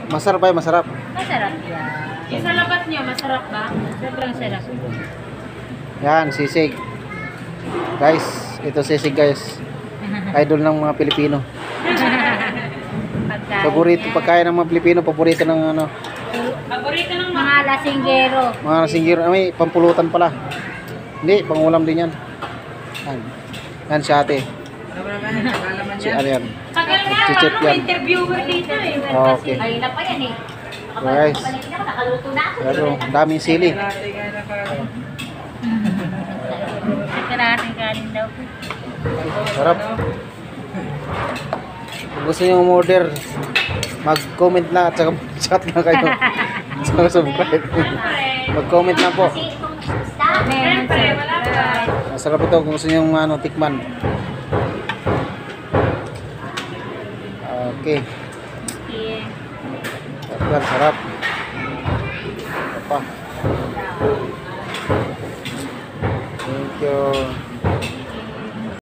Masarap ba? Masarap. Masarap yan. Yung sa labat niyo, masarap ba? Sobrang sarap. Yan, sisig. Guys, ito sisig guys. Idol ng mga Pilipino. Paborito pagkain ng mga Pilipino, paborito ng ano. Paborito ng mga lasinggero. Mga lasinggero, may pampulutan pala. Hindi, pangulam din yan. Yan. Yan si ate. Si Arian. Tagal nga, Chichip parang yan. interviewer dito eh. Okay. Ayun na pa yan eh. Guys. Nakaluto na ako. Pero, daming sili. Karating galing daw po. Sarap. Kung gusto nyo umorder, mag-comment na at saka chat na kayo. Saka subscribe. Mag-comment na po. Siyempre, wala pa. Masarap ito kung gusto nyo ano, tikman. Okay. Yan, sarap. Apa. Thank you.